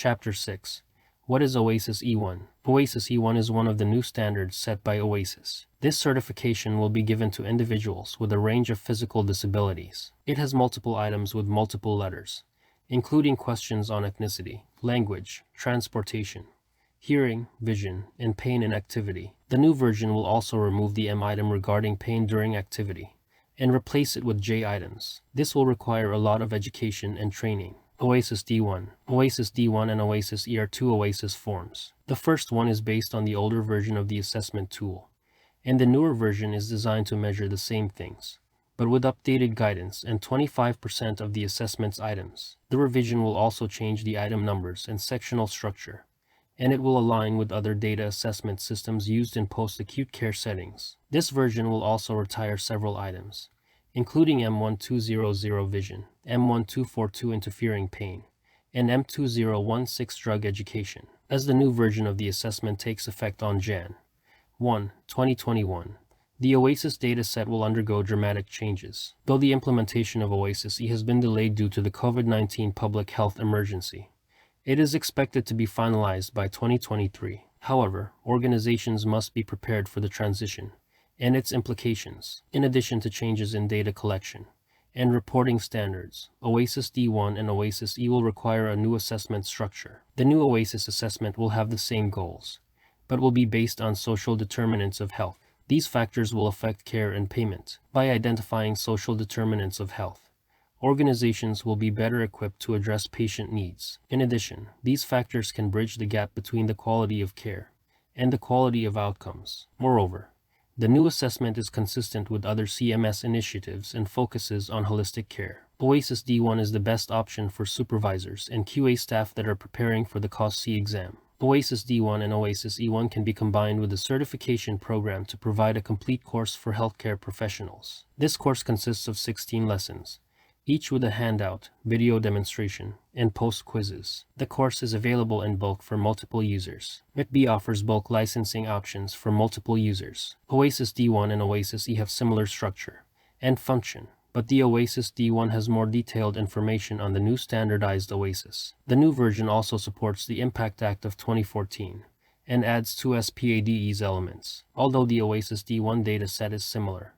Chapter 6. What is OASIS E1? OASIS E1 is one of the new standards set by OASIS. This certification will be given to individuals with a range of physical disabilities. It has multiple items with multiple letters, including questions on ethnicity, language, transportation, hearing, vision, and pain in activity. The new version will also remove the M item regarding pain during activity and replace it with J items. This will require a lot of education and training. OASIS D1. OASIS D1 and OASIS E are two OASIS forms. The first one is based on the older version of the assessment tool, and the newer version is designed to measure the same things, but with updated guidance and 25% of the assessment's items. The revision will also change the item numbers and sectional structure, and it will align with other data assessment systems used in post-acute care settings. This version will also retire several items, including M1200 vision, M1242 interfering pain, and M2016 drug education. As the new version of the assessment takes effect on Jan. 1, 2021, the OASIS dataset will undergo dramatic changes. Though the implementation of OASIS E has been delayed due to the COVID-19 public health emergency, it is expected to be finalized by 2023. However, organizations must be prepared for the transition and its implications. In addition to changes in data collection and reporting standards, OASIS D1 and OASIS E will require a new assessment structure. The new OASIS assessment will have the same goals, but will be based on social determinants of health. These factors will affect care and payment. By identifying social determinants of health, organizations will be better equipped to address patient needs. In addition, these factors can bridge the gap between the quality of care and the quality of outcomes. Moreover, the new assessment is consistent with other CMS initiatives and focuses on holistic care. OASIS D1 is the best option for supervisors and QA staff that are preparing for the COS-C exam. OASIS D1 and OASIS E1 can be combined with a certification program to provide a complete course for healthcare professionals. This course consists of 16 lessons, each with a handout, video demonstration, and post-quizzes. The course is available in bulk for multiple users. MITB offers bulk licensing options for multiple users. OASIS D1 and OASIS E have similar structure and function, but the OASIS D1 has more detailed information on the new standardized OASIS. The new version also supports the Impact Act of 2014 and adds two SPADE's elements. Although the OASIS D1 dataset is similar,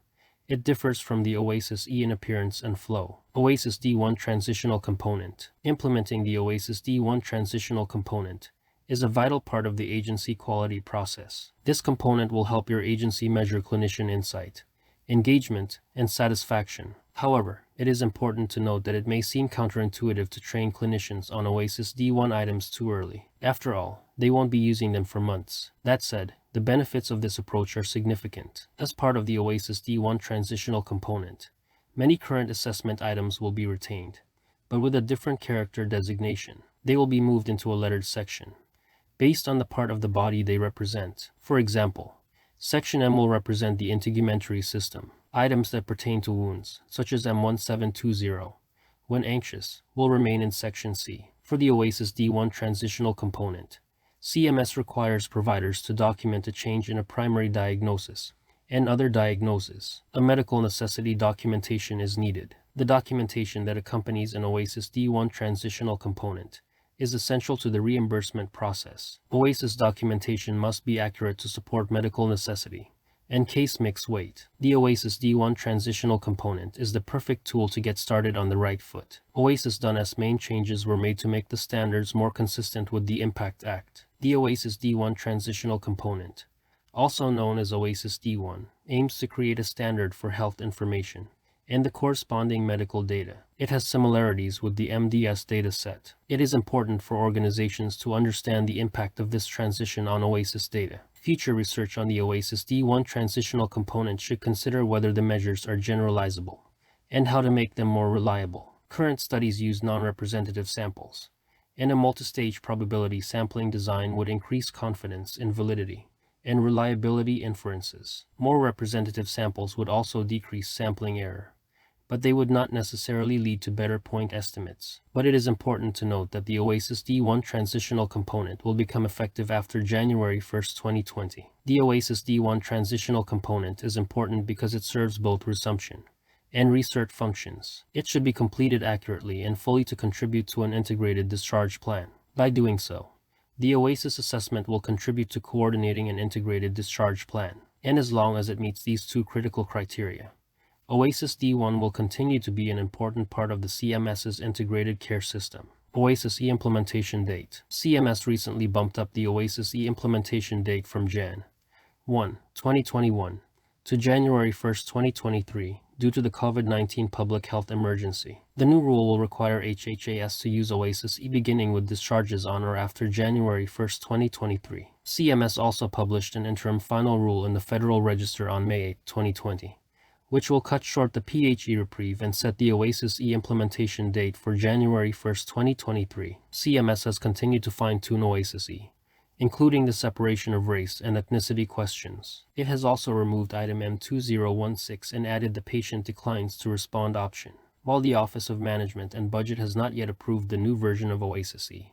it differs from the OASIS E in appearance and flow. OASIS D1 Transitional Component. Implementing the OASIS D1 Transitional Component is a vital part of the agency quality process. This component will help your agency measure clinician insight, engagement, and satisfaction. However, it is important to note that it may seem counterintuitive to train clinicians on OASIS D1 items too early. After all, they won't be using them for months. That said, the benefits of this approach are significant. As part of the OASIS D1 transitional component, many current assessment items will be retained, but with a different character designation. They will be moved into a lettered section, based on the part of the body they represent. For example, Section M will represent the integumentary system. Items that pertain to wounds, such as M1720, when anxious, will remain in Section C. For the OASIS D1 transitional component, CMS requires providers to document a change in a primary diagnosis and other diagnoses. A medical necessity documentation is needed. The documentation that accompanies an OASIS D1 transitional component is essential to the reimbursement process. OASIS documentation must be accurate to support medical necessity and case mix weight. The OASIS D1 transitional component is the perfect tool to get started on the right foot. OASIS Done-S main changes were made to make the standards more consistent with the Impact Act. The OASIS D1 transitional component, also known as OASIS D1, aims to create a standard for health information and the corresponding medical data. It has similarities with the MDS dataset. It is important for organizations to understand the impact of this transition on OASIS data. Future research on the OASIS D1 transitional component should consider whether the measures are generalizable and how to make them more reliable. Current studies use non-representative samples, and a multistage probability sampling design would increase confidence in validity and reliability inferences. More representative samples would also decrease sampling error, but they would not necessarily lead to better point estimates. But it is important to note that the OASIS D1 transitional component will become effective after January 1, 2020. The OASIS D1 transitional component is important because it serves both resumption and research functions. It should be completed accurately and fully to contribute to an integrated discharge plan. By doing so, the OASIS assessment will contribute to coordinating an integrated discharge plan, and as long as it meets these two critical criteria, OASIS D1 will continue to be an important part of the CMS's integrated care system. OASIS E implementation date. CMS recently bumped up the OASIS E implementation date from Jan. 1, 2021 to January 1, 2023 due to the COVID-19 public health emergency. The new rule will require HHAS to use OASIS E beginning with discharges on or after January 1, 2023. CMS also published an interim final rule in the Federal Register on May 8, 2020, which will cut short the PHE reprieve and set the OASIS E implementation date for January 1, 2023. CMS has continued to fine-tune OASIS E, including the separation of race and ethnicity questions. It has also removed item M2016 and added the patient declines to respond option. While the Office of Management and Budget has not yet approved the new version of OASIS E,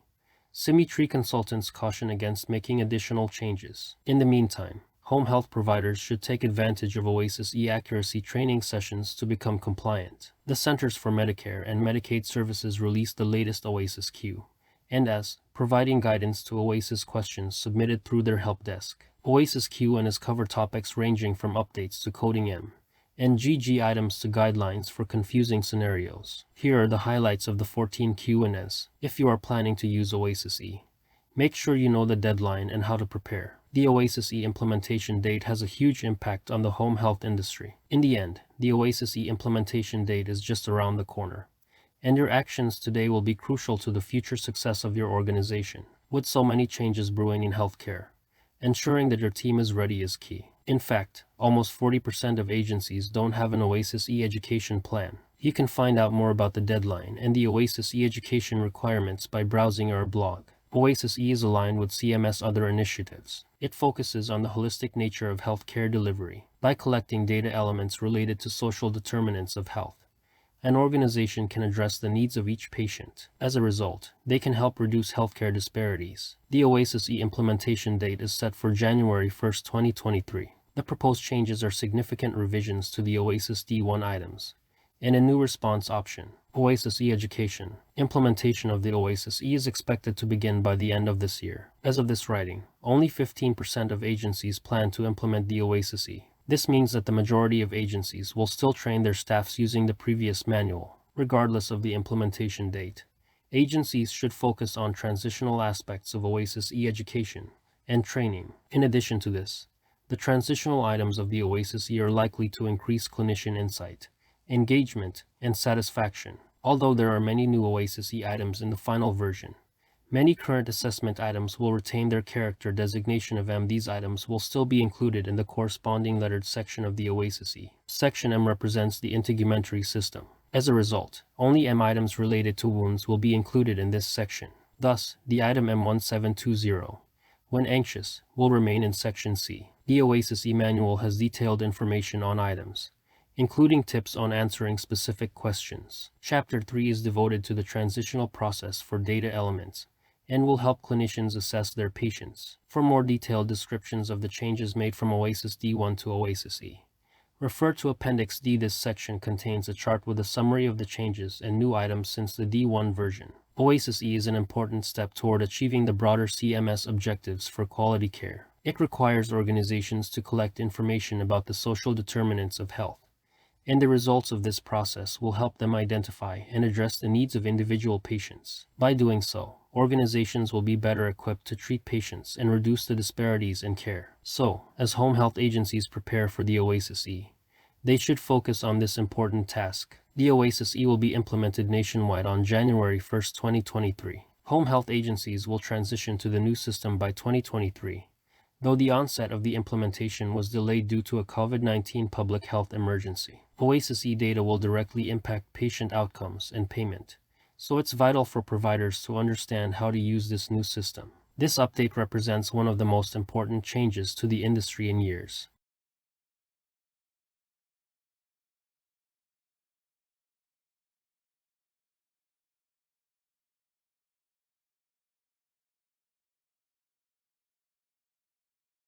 Symmetry consultants caution against making additional changes. In the meantime, home health providers should take advantage of OASIS E-accuracy training sessions to become compliant. The Centers for Medicare and Medicaid Services released the latest OASIS Q and S, providing guidance to OASIS questions submitted through their help desk. OASIS Q and S cover topics ranging from updates to coding M and GG items to guidelines for confusing scenarios. Here are the highlights of the 14 Q and S. If you are planning to use OASIS E, make sure you know the deadline and how to prepare. The OASIS E implementation date has a huge impact on the home health industry. In the end, the OASIS E implementation date is just around the corner, and your actions today will be crucial to the future success of your organization. With so many changes brewing in healthcare, ensuring that your team is ready is key. In fact, almost 40% of agencies don't have an OASIS E-education plan. You can find out more about the deadline and the OASIS E-education requirements by browsing our blog. OASIS E is aligned with CMS other initiatives. It focuses on the holistic nature of healthcare delivery by collecting data elements related to social determinants of health. An organization can address the needs of each patient. As a result, they can help reduce healthcare disparities. The OASIS E implementation date is set for January 1, 2023. The proposed changes are significant revisions to the OASIS D1 items and a new response option. OASIS E education. Implementation of the OASIS E is expected to begin by the end of this year. As of this writing, only 15% of agencies plan to implement the OASIS E. This means that the majority of agencies will still train their staffs using the previous manual. Regardless of the implementation date, agencies should focus on transitional aspects of OASIS E education and training. In addition to this, the transitional items of the OASIS E are likely to increase clinician insight, engagement, and satisfaction. Although there are many new OASIS E items in the final version, many current assessment items will retain their character designation of M. These items will still be included in the corresponding lettered section of the OASIS E. Section M represents the integumentary system. As a result, only M items related to wounds will be included in this section. Thus, the item M1720, when anxious, will remain in Section C. The OASIS E manual has detailed information on items, including tips on answering specific questions. Chapter 3 is devoted to the transitional process for data elements and will help clinicians assess their patients. For more detailed descriptions of the changes made from OASIS D1 to OASIS E, refer to Appendix D. This section contains a chart with a summary of the changes and new items since the D1 version. OASIS E is an important step toward achieving the broader CMS objectives for quality care. It requires organizations to collect information about the social determinants of health, and the results of this process will help them identify and address the needs of individual patients. By doing so, organizations will be better equipped to treat patients and reduce the disparities in care. So, as home health agencies prepare for the OASIS E, they should focus on this important task. The OASIS E will be implemented nationwide on January 1, 2023. Home health agencies will transition to the new system by 2023, though the onset of the implementation was delayed due to a COVID-19 public health emergency. OASIS E data will directly impact patient outcomes and payment, so it's vital for providers to understand how to use this new system. This update represents one of the most important changes to the industry in years.